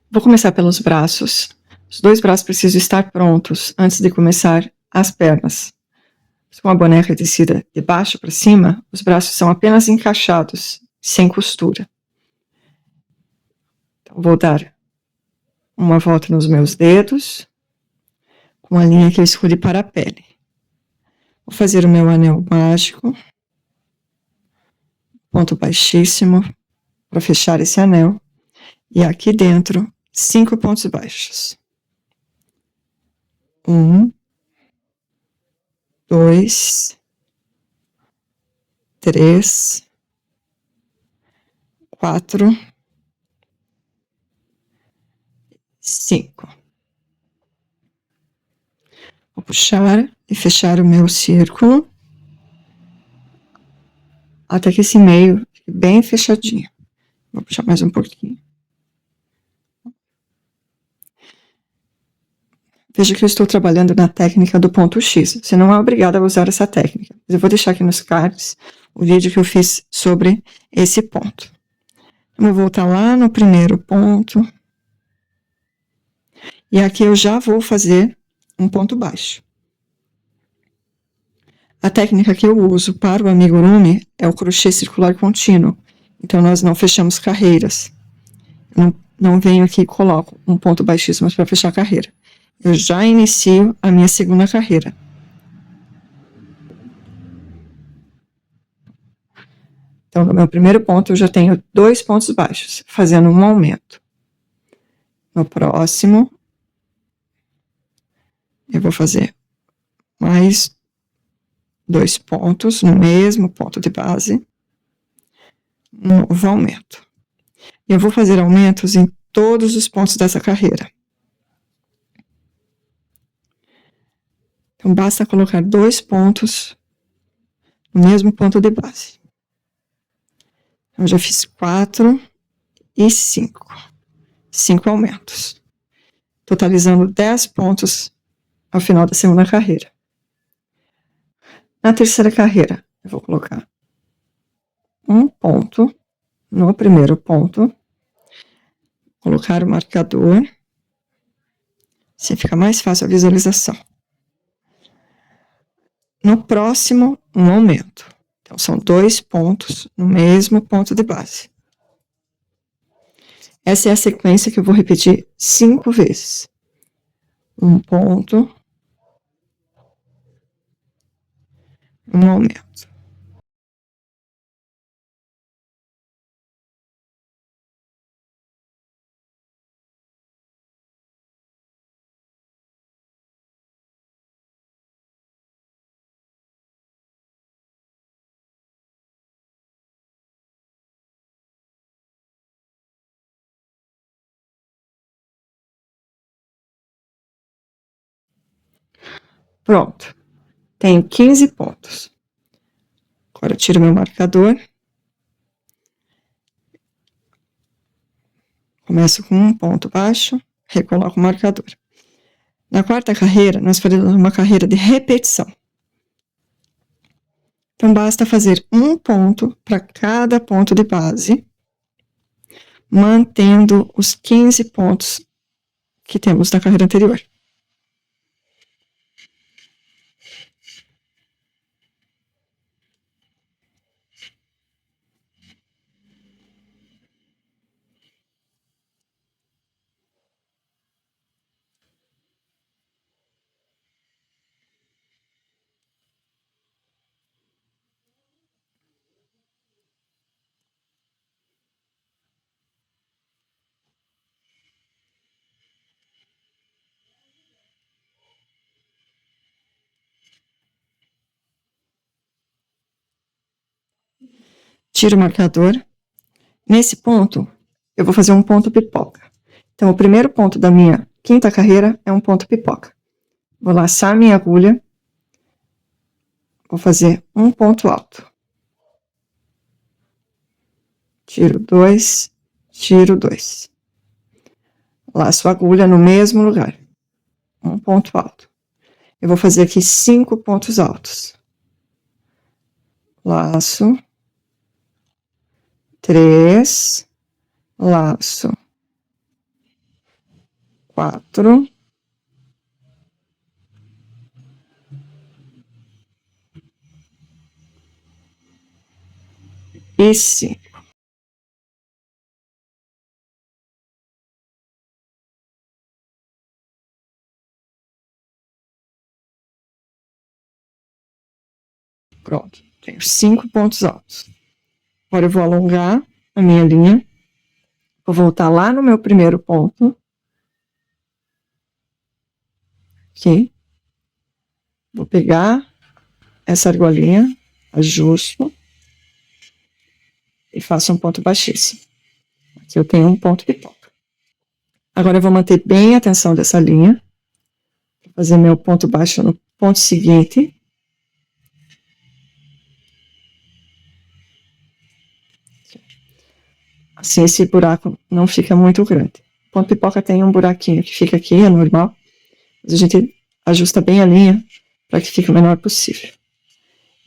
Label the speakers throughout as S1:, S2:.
S1: Vou começar pelos braços. Os 2 braços precisam estar prontos antes de começar as pernas. Com a boneca descida de baixo para cima, os braços são apenas encaixados, sem costura. Então, vou dar uma volta nos meus dedos, com a linha que eu escolhi para a pele. Vou fazer o meu anel mágico, ponto baixíssimo, para fechar esse anel, e aqui dentro, 5 pontos baixos. 1, 2, 3, 4, 5. Vou puxar e fechar o meu círculo até que esse meio fique bem fechadinho. Vou puxar mais um pouquinho. Veja que eu estou trabalhando na técnica do ponto X. Você não é obrigado a usar essa técnica. Mas eu vou deixar aqui nos cards o vídeo que eu fiz sobre esse ponto. Eu vou voltar lá no primeiro ponto. E aqui eu já vou fazer um ponto baixo. A técnica que eu uso para o amigurumi é o crochê circular contínuo. Então, nós não fechamos carreiras. Eu não venho aqui e coloco um ponto baixíssimo para fechar a carreira. Eu já inicio a minha segunda carreira. Então, no meu primeiro ponto, eu já tenho 2 pontos baixos, fazendo um aumento. No próximo, eu vou fazer mais 2 pontos no mesmo ponto de base, um novo aumento. Eu vou fazer aumentos em todos os pontos dessa carreira. Então, basta colocar 2 pontos no mesmo ponto de base. Então, eu já fiz 4 e 5. 5 aumentos. Totalizando 10 pontos ao final da segunda carreira. Na terceira carreira, eu vou colocar um ponto no primeiro ponto, colocar o marcador, assim fica mais fácil a visualização. No próximo, um aumento. Então, são 2 pontos no mesmo ponto de base. Essa é a sequência que eu vou repetir 5 vezes. Um ponto, um aumento. Pronto. Tenho 15 pontos. Agora eu tiro meu marcador. Começo com um ponto baixo, recoloco o marcador. Na quarta carreira, nós faremos uma carreira de repetição. Então, basta fazer um ponto para cada ponto de base, mantendo os 15 pontos que temos na carreira anterior. Tiro o marcador. Nesse ponto, eu vou fazer um ponto pipoca. Então, o primeiro ponto da minha quinta carreira é um ponto pipoca. Vou laçar minha agulha. Vou fazer um ponto alto. Tiro 2, tiro 2. Laço a agulha no mesmo lugar. Um ponto alto. Eu vou fazer aqui 5 pontos altos. Laço. 3. Laço. 4 e 5. Pronto, tenho 5 pontos altos. Agora eu vou alongar a minha linha, vou voltar lá no meu primeiro ponto, aqui, vou pegar essa argolinha, ajusto e faço um ponto baixíssimo. Aqui eu tenho um ponto pipoca. Agora eu vou manter bem a tensão dessa linha, vou fazer meu ponto baixo no ponto seguinte. Assim esse buraco não fica muito grande. O ponto pipoca tem um buraquinho que fica aqui, é normal, mas a gente ajusta bem a linha para que fique o menor possível.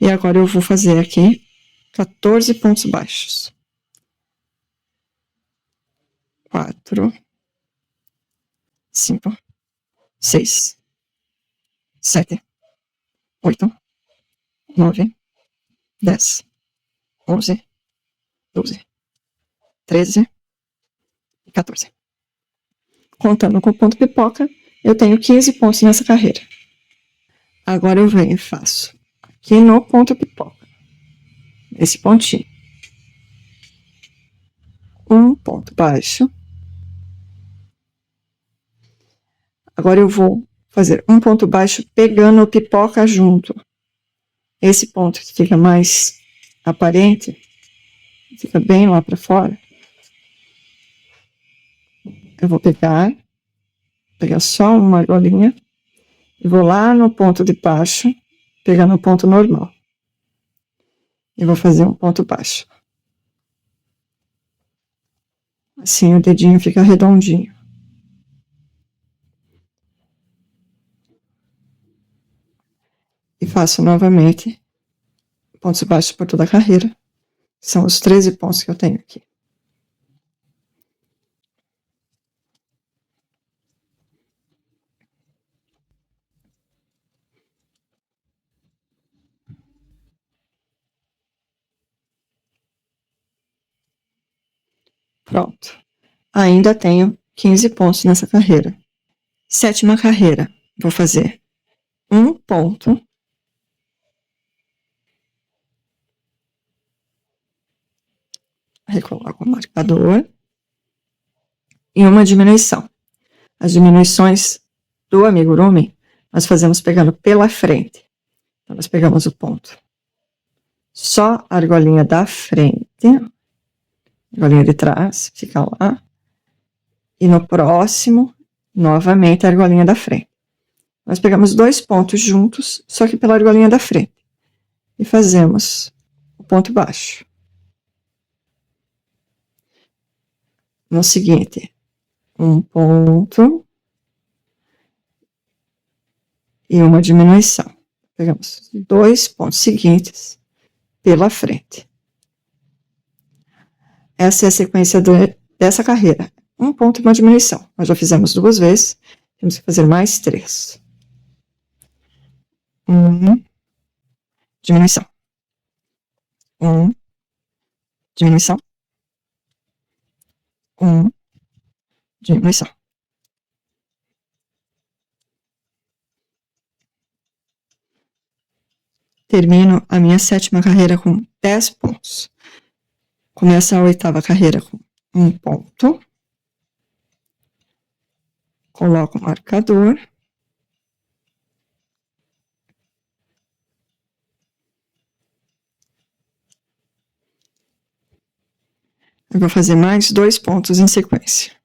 S1: E agora eu vou fazer aqui 14 pontos baixos. 4, 5, 6, 7, 8, 9, 10, 11, 12, 13 e 14. Contando com o ponto pipoca, eu tenho 15 pontos nessa carreira. Agora eu venho e faço aqui no ponto pipoca, esse pontinho, um ponto baixo. Agora eu vou fazer um ponto baixo pegando o pipoca junto. Esse ponto que fica mais aparente, fica bem lá para fora. Eu vou pegar só uma argolinha e vou lá no ponto de baixo, pegar no ponto normal. E vou fazer um ponto baixo. Assim o dedinho fica redondinho. E faço novamente pontos baixos por toda a carreira. São os 13 pontos que eu tenho aqui. Pronto. Ainda tenho 15 pontos nessa carreira. Sétima carreira. Vou fazer um ponto. Recoloco o marcador. E uma diminuição. As diminuições do amigurumi, nós fazemos pegando pela frente. Então, nós pegamos o ponto. Só a argolinha da frente, a argolinha de trás, fica lá. E no próximo, novamente, a argolinha da frente. Nós pegamos 2 pontos juntos, só que pela argolinha da frente. E fazemos o ponto baixo. No seguinte, um ponto e uma diminuição. Pegamos 2 pontos seguintes pela frente. Essa é a sequência dessa carreira. Um ponto e uma diminuição. Nós já fizemos 2 vezes, temos que fazer mais 3. Diminuição. Diminuição. Diminuição. Termino a minha 7ª carreira com 10 pontos. Começo a 8ª carreira com 1 ponto. Coloco o marcador. Eu vou fazer mais 2 pontos em sequência.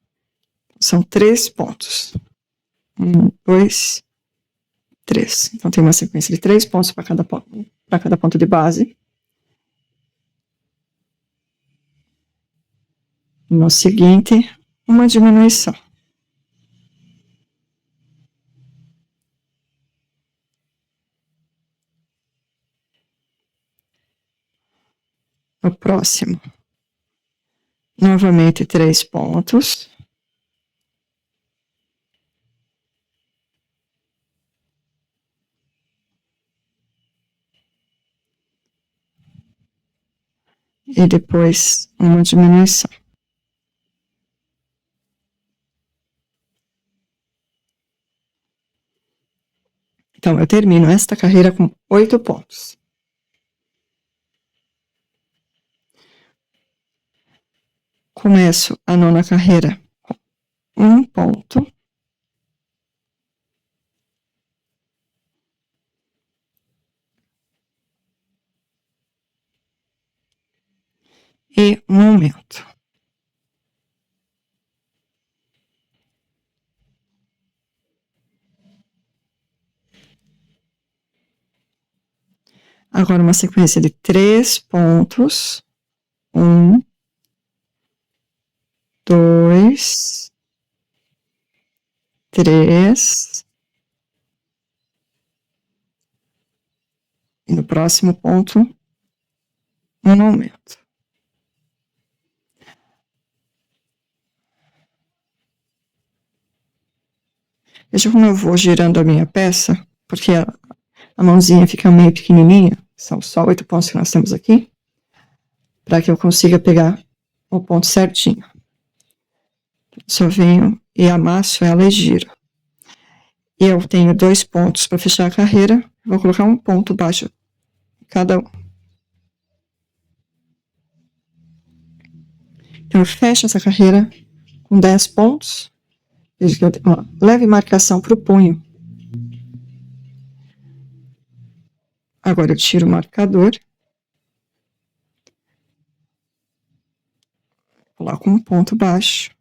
S1: São 3 pontos. 1, 2, 3. Então, tem uma sequência de 3 pontos para cada ponto de base. No seguinte, uma diminuição. No próximo, novamente 3 pontos. e depois uma diminuição. Então, eu termino esta carreira com 8 pontos. Começo a 9ª carreira com 1 ponto. E um aumento. Agora uma sequência de 3 pontos. 1, 2, 3. E no próximo ponto, um aumento. Veja como eu vou girando a minha peça, porque a mãozinha fica meio pequenininha. São só 8 pontos que nós temos aqui, para que eu consiga pegar o ponto certinho. Só venho e amasso ela e giro. E eu tenho 2 pontos para fechar a carreira, vou colocar um ponto baixo em cada um. Então, eu fecho essa carreira com 10 pontos. Veja que eu tenho uma leve marcação para o punho. Agora eu tiro o marcador. Coloco um ponto baixo.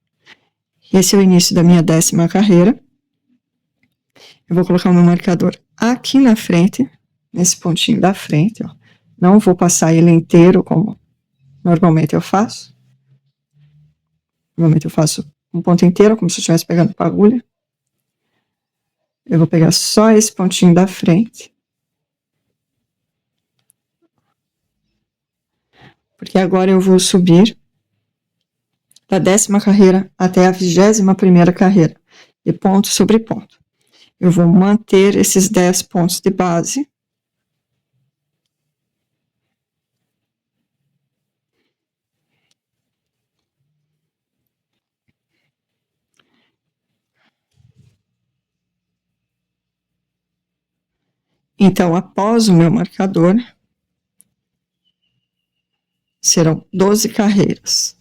S1: Esse é o início da minha 10ª carreira. Eu vou colocar o meu marcador aqui na frente, nesse pontinho da frente, ó. Não vou passar ele inteiro como normalmente eu faço. Normalmente eu faço um ponto inteiro, como se eu estivesse pegando com a agulha. Eu vou pegar só esse pontinho da frente. Porque agora eu vou subir da 10ª carreira até a 21ª carreira, de ponto sobre ponto. Eu vou manter esses 10 pontos de base. Então, após o meu marcador, serão 12 carreiras.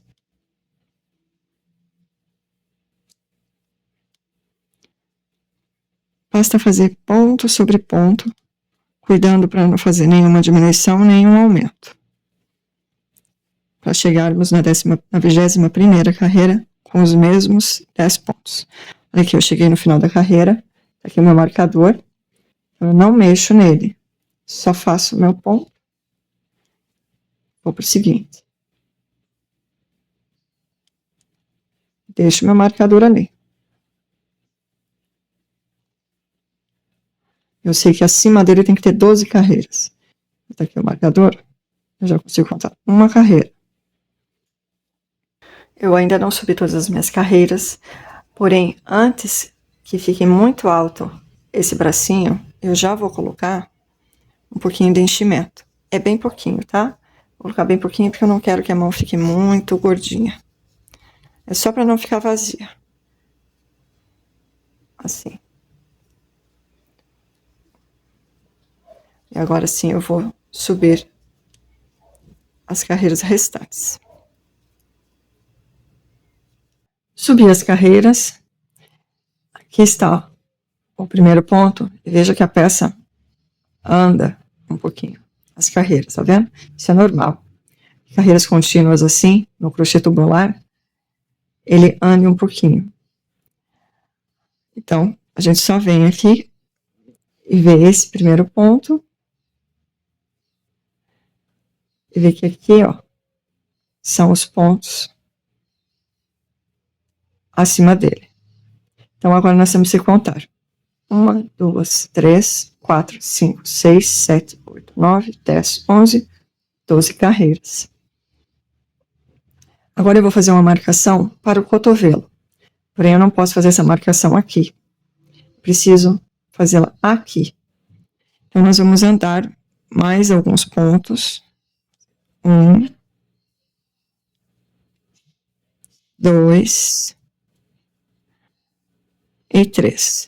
S1: Basta fazer ponto sobre ponto, cuidando para não fazer nenhuma diminuição, nenhum aumento. Para chegarmos na 21ª carreira com os mesmos 10 pontos. Olha aqui, eu cheguei no final da carreira, aqui é o meu marcador, eu não mexo nele, só faço o meu ponto, vou para o seguinte. Deixo meu marcador ali. Eu sei que acima dele tem que ter 12 carreiras. Está aqui o marcador, eu já consigo contar uma carreira. Eu ainda não subi todas as minhas carreiras, porém, antes que fique muito alto esse bracinho, eu já vou colocar um pouquinho de enchimento. É bem pouquinho, tá? Vou colocar bem pouquinho porque eu não quero que a mão fique muito gordinha. É só para não ficar vazia. Assim. E agora sim eu vou subir as carreiras restantes. Subi as carreiras. Aqui está o primeiro ponto. E veja que a peça anda um pouquinho. As carreiras, tá vendo? Isso é normal. Carreiras contínuas assim, no crochê tubular, ele anda um pouquinho. Então, a gente só vem aqui e vê esse primeiro ponto. E vê que aqui, ó, são os pontos acima dele. Então, agora nós temos que contar. 1, 2, 3, 4, 5, 6, 7, 8, 9, 10, 11, 12 carreiras. Agora eu vou fazer uma marcação para o cotovelo. Porém, eu não posso fazer essa marcação aqui. Preciso fazê-la aqui. Então, nós vamos andar mais alguns pontos. 1, 2 e 3.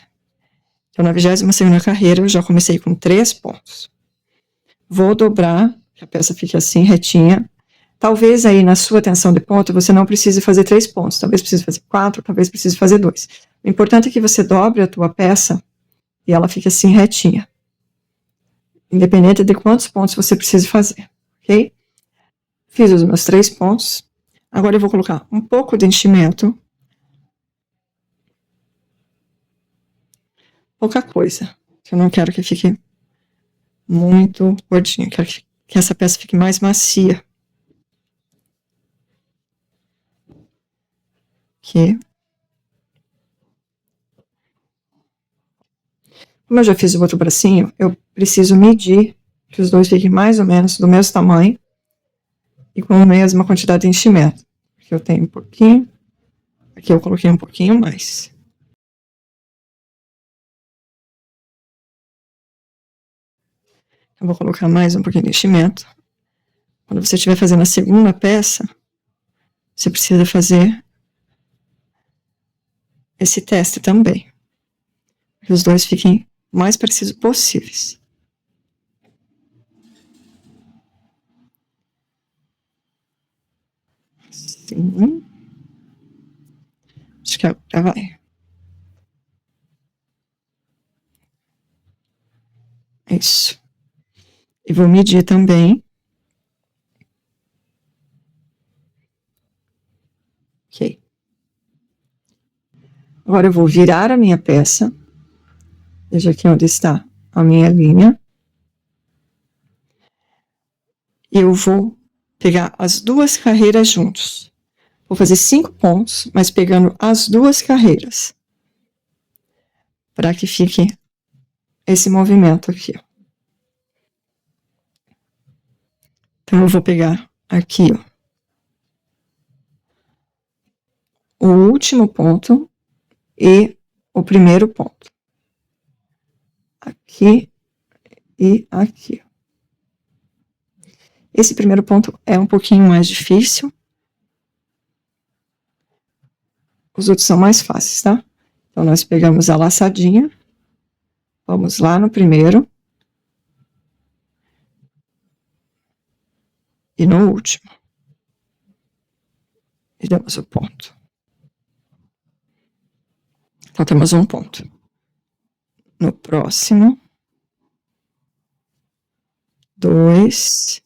S1: Então, na 22ª carreira, eu já comecei com 3 pontos. Vou dobrar, que a peça fique assim, retinha. Talvez aí, na sua tensão de ponto, você não precise fazer 3 pontos. Talvez precise fazer 4, talvez precise fazer 2. O importante é que você dobre a tua peça e ela fique assim, retinha. Independente de quantos pontos você precise fazer, ok? Fiz os meus 3 pontos. Agora eu vou colocar um pouco de enchimento. Pouca coisa. Eu não quero que fique muito gordinho. Eu quero que essa peça fique mais macia. Aqui. Como eu já fiz o outro bracinho, eu preciso medir que os dois fiquem mais ou menos do mesmo tamanho e com a mesma quantidade de enchimento. Aqui eu tenho um pouquinho, aqui eu coloquei um pouquinho mais. Eu vou colocar mais um pouquinho de enchimento. Quando você estiver fazendo a segunda peça, você precisa fazer esse teste também. Que os dois fiquem o mais parecidos possíveis. Assim. Acho que agora vai. Isso. E vou medir também. Ok. Agora eu vou virar a minha peça. Veja aqui onde está a minha linha. E eu vou pegar as duas carreiras juntos. Vou fazer 5 pontos, mas pegando as duas carreiras. Para que fique esse movimento aqui. Então, eu vou pegar aqui, ó, o último ponto e o primeiro ponto. Aqui e aqui. Esse primeiro ponto é um pouquinho mais difícil. Os outros são mais fáceis, tá? Então, nós pegamos a laçadinha. Vamos lá no primeiro. E no último. E damos o ponto. Então, temos um ponto. No próximo. 2.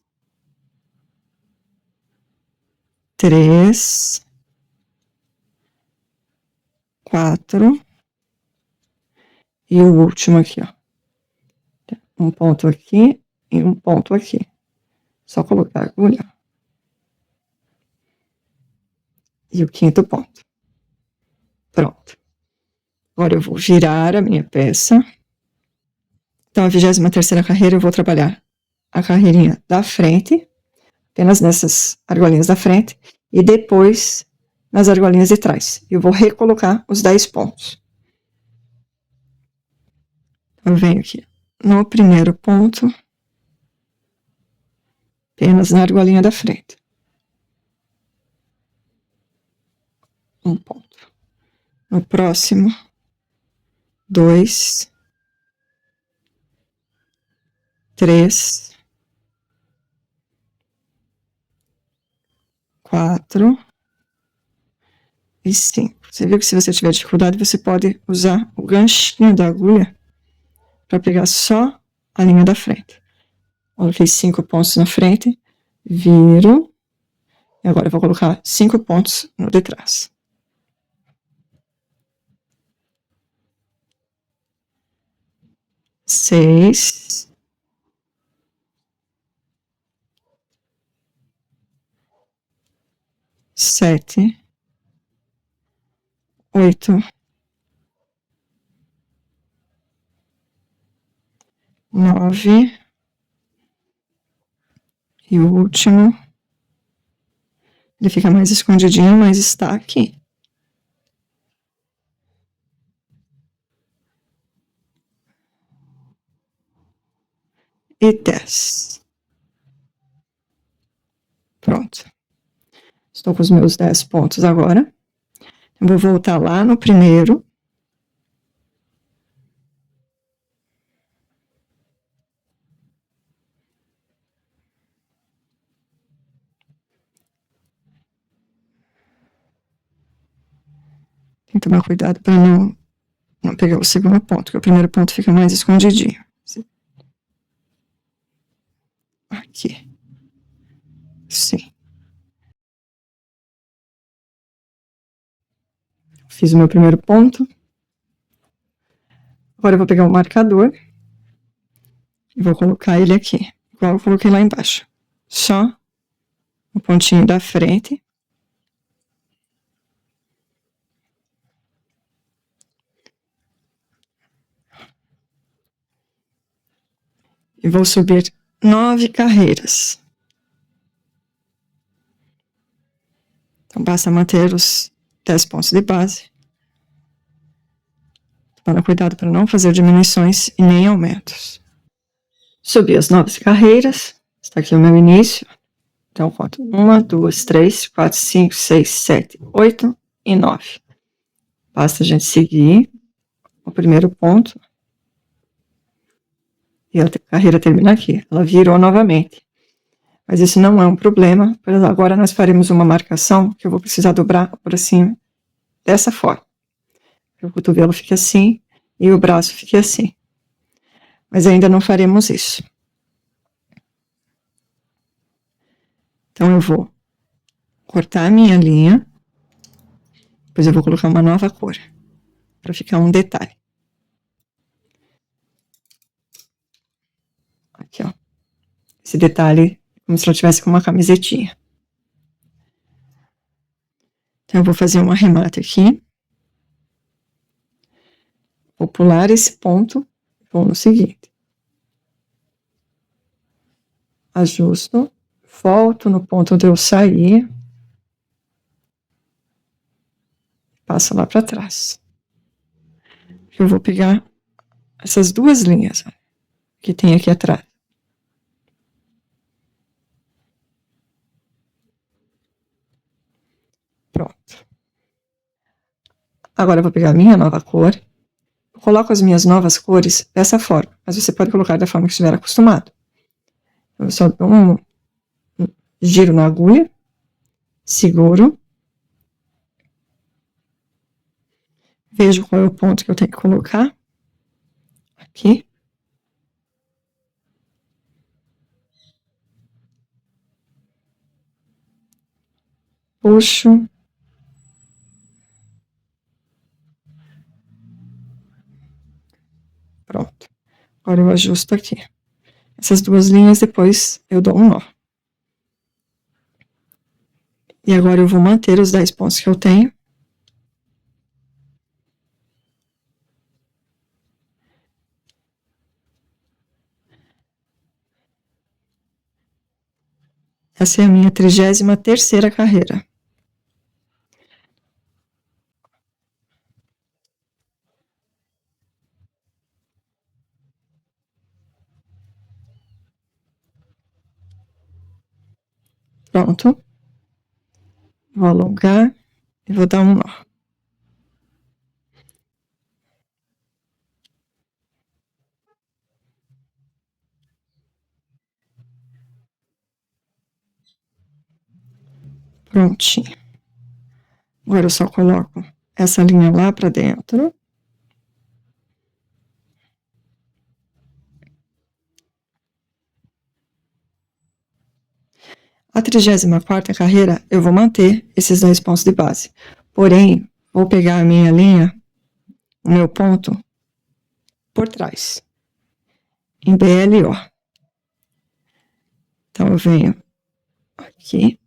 S1: 3. 4. E o último aqui, ó. Um ponto aqui e um ponto aqui. Só colocar a agulha. E o quinto ponto. Pronto. Agora eu vou virar a minha peça. Então, a 23ª carreira eu vou trabalhar a carreirinha da frente, apenas nessas argolinhas da frente, e depois nas argolinhas de trás. Eu vou recolocar os 10 pontos. Então, eu venho aqui no primeiro ponto, apenas na argolinha da frente. Um ponto. No próximo, 2, 3, 4 e 5. Você viu que se você tiver dificuldade, você pode usar o ganchinho da agulha para pegar só a linha da frente. Coloquei 5 pontos na frente, viro, e agora eu vou colocar 5 pontos no de trás. Seis, 7, 8, 9, e o último, ele fica mais escondidinho, mas está aqui. E 10. Pronto. Estou com os meus 10 pontos agora. Eu vou voltar lá no primeiro. Tem que tomar cuidado para não pegar o segundo ponto, porque o primeiro ponto fica mais escondidinho. Aqui. Sim. Fiz o meu primeiro ponto. Agora eu vou pegar o marcador e vou colocar ele aqui, igual eu coloquei lá embaixo. Só o pontinho da frente. E vou subir 9 carreiras. Então, basta manter os 10 pontos de base. Tomando cuidado para não fazer diminuições e nem aumentos. Subi as 9 carreiras. Está aqui o meu início. Então, conto 1, 2, 3, 4, 5, 6, 7, 8 e 9. Basta a gente seguir o primeiro ponto. E a carreira termina aqui. Ela virou novamente. Mas isso não é um problema, pois agora nós faremos uma marcação que eu vou precisar dobrar por cima, dessa forma. O cotovelo fica assim e o braço fica assim. Mas ainda não faremos isso. Então eu vou cortar a minha linha, depois eu vou colocar uma nova cor, para ficar um detalhe. Aqui, ó. Esse detalhe, como se ela tivesse com uma camisetinha. Então eu vou fazer um arremate aqui. Vou pular esse ponto, vou no seguinte. Ajusto, volto no ponto onde eu saí, passo lá para trás. Eu vou pegar essas duas linhas que tem aqui atrás. Pronto. Agora eu vou pegar a minha nova cor. Eu coloco as minhas novas cores dessa forma, mas você pode colocar da forma que estiver acostumado. Eu só dou um giro na agulha, seguro, vejo qual é o ponto que eu tenho que colocar, aqui. Puxo. Pronto. Agora eu ajusto aqui. Essas duas linhas, depois eu dou um nó. E agora eu vou manter os 10 pontos que eu tenho. Essa é a minha 33ª carreira. Pronto. Vou alongar e vou dar um nó. Prontinho. Agora eu só coloco essa linha lá para dentro. A 34ª carreira, eu vou manter esses 10 pontos de base. Porém, vou pegar a minha linha, o meu ponto, por trás, em BLO. Então, eu venho aqui.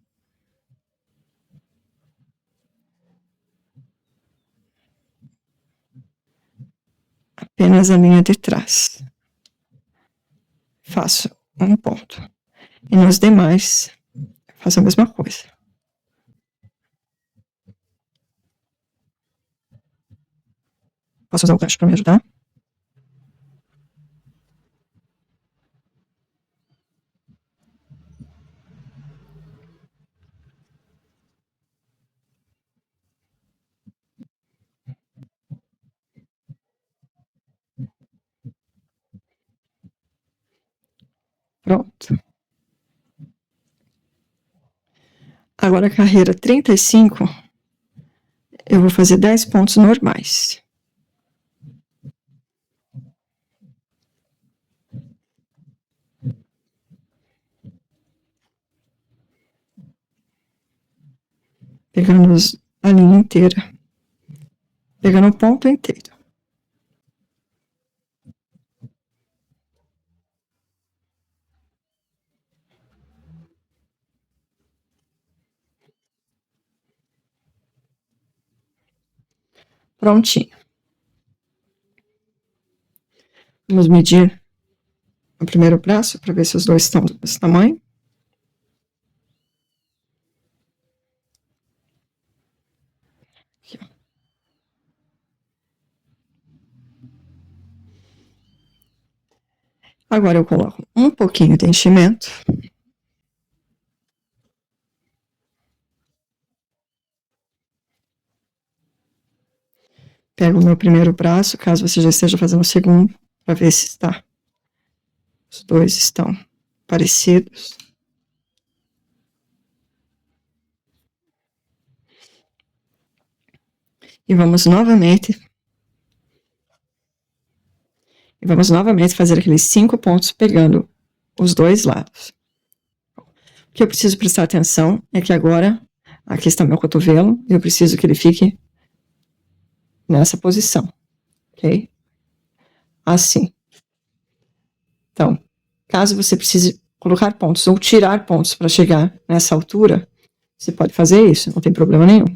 S1: Apenas a linha de trás. Faço um ponto. E nos demais, faço a mesma coisa. Posso usar o gancho para me ajudar? Pronto. Agora, a carreira 35, eu vou fazer 10 pontos normais. Pegando a linha inteira. Pegando o ponto inteiro. Prontinho. Vamos medir o primeiro braço para ver se os dois estão desse tamanho. Aqui, ó. Agora eu coloco um pouquinho de enchimento. Pego o meu primeiro braço, caso você já esteja fazendo o segundo, para ver se está. Os dois estão parecidos. E vamos novamente fazer aqueles 5 pontos pegando os dois lados. O que eu preciso prestar atenção é que agora, aqui está meu cotovelo, eu preciso que ele fique nessa posição, ok? Assim. Então, caso você precise colocar pontos ou tirar pontos para chegar nessa altura, você pode fazer isso, não tem problema nenhum.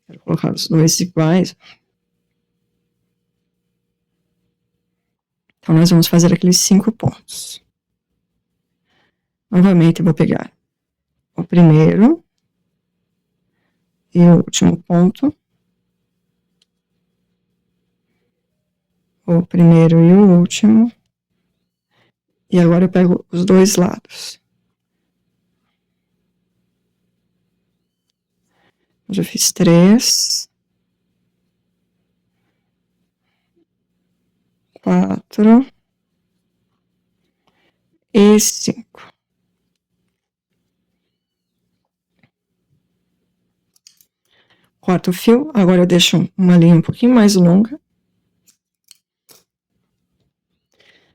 S1: Quero colocar os dois iguais. Então, nós vamos fazer aqueles 5 pontos. Novamente, eu vou pegar o primeiro e o último ponto. O primeiro e o último. E agora eu pego os dois lados. Eu já fiz 3. 4 e 5. Corto o fio, agora eu deixo uma linha um pouquinho mais longa.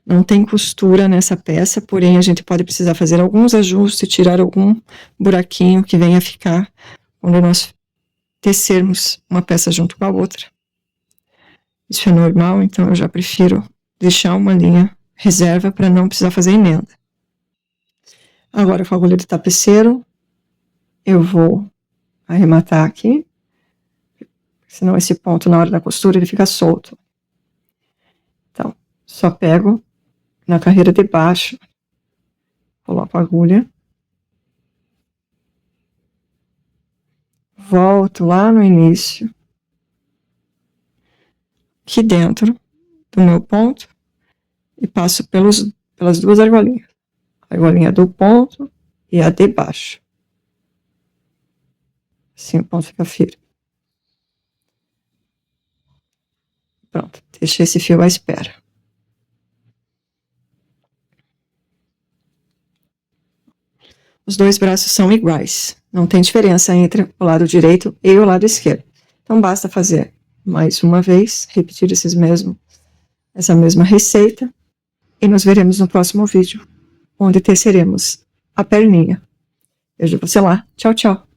S1: Não tem costura nessa peça, porém a gente pode precisar fazer alguns ajustes, tirar algum buraquinho que venha a ficar quando nós tecermos uma peça junto com a outra. Isso é normal, então eu já prefiro deixar uma linha reserva para não precisar fazer emenda. Agora, com a agulha de tapeceiro, eu vou arrematar aqui, senão esse ponto na hora da costura ele fica solto. Então, só pego na carreira de baixo, coloco a agulha, volto lá no início, aqui dentro do meu ponto, e passo pelas duas argolinhas. A argolinha do ponto e a de baixo. Assim o ponto fica firme. Pronto, deixei esse fio à espera. Os dois braços são iguais, não tem diferença entre o lado direito e o lado esquerdo. Então basta fazer mais uma vez, repetir essa mesma receita, e nos veremos no próximo vídeo, onde teceremos a perninha. Vejo você lá. Tchau, tchau.